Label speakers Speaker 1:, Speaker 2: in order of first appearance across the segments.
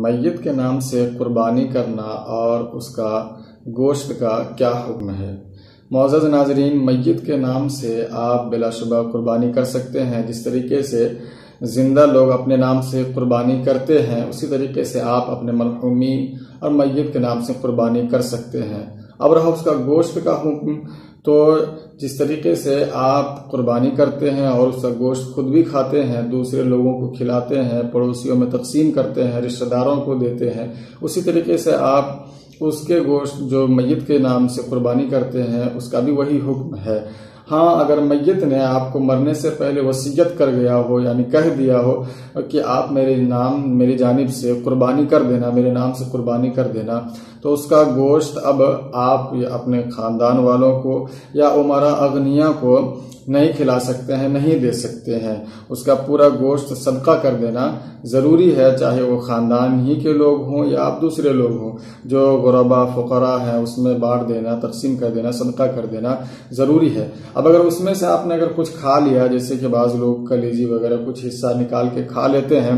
Speaker 1: میت کے نام سے قربانی کرنا اور اس کا گوشت کا کیا حکم ہے؟ معزز ناظرین، میت کے نام سے آپ بلا شبہ قربانی کر سکتے ہیں۔ جس طریقے سے زندہ لوگ اپنے نام سے قربانی کرتے ہیں، اسی طریقے سے آپ اپنے مرحومین اور میت کے نام سے قربانی کر سکتے ہیں۔ اب رہا اس کا گوشت کا حکم، تو جس طریقے سے آپ قربانی کرتے ہیں اور اس کا گوشت خود بھی کھاتے ہیں، دوسرے لوگوں کو کھلاتے ہیں، پڑوسیوں میں تقسیم کرتے ہیں، رشتہ داروں کو دیتے ہیں، اسی طریقے سے آپ اس کے گوشت جو میت کے نام سے قربانی کرتے ہیں اس کا بھی وہی حکم ہے۔ ہاں، اگر میت نے آپ کو مرنے سے پہلے وصیت کر گیا ہو، یعنی کہہ دیا ہو کہ آپ میری جانب سے قربانی کر دینا، میرے نام سے قربانی کر دینا، تو اس کا گوشت اب آپ اپنے خاندان والوں کو یا امراء اغنیاء کو نہیں کھلا سکتے ہیں، نہیں دے سکتے ہیں۔ اس کا پورا گوشت صدقہ کر دینا ضروری ہے، چاہے وہ خاندان ہی کے لوگ ہوں یا آپ دوسرے لوگ ہوں۔ جو غربا فقراء ہیں اس میں بانٹ دینا، تقسیم کر دینا، صدقہ کر دینا ضروری ہے۔ اب اگر اس میں سے آپ نے اگر کچھ کھا لیا، جیسے کہ بعض لوگ کلیجی وغیرہ کچھ حصہ نکال کے کھا لیتے ہیں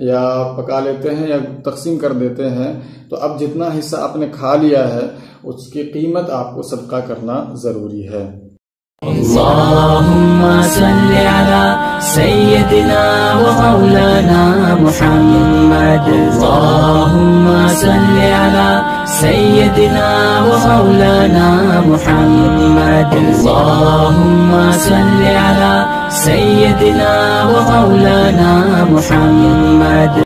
Speaker 1: یا پکا لیتے ہیں یا تقسیم کر دیتے ہیں، تو اب جتنا حصہ آپ نے کھا لیا ہے اس کی قیمت آپ کو صدقہ کرنا ضروری ہے۔
Speaker 2: اللهم صل على سيدنا ومولانا محمد اللهم صل على سيدنا ومولانا محمد اللهم صل على سيدنا ومولانا محمد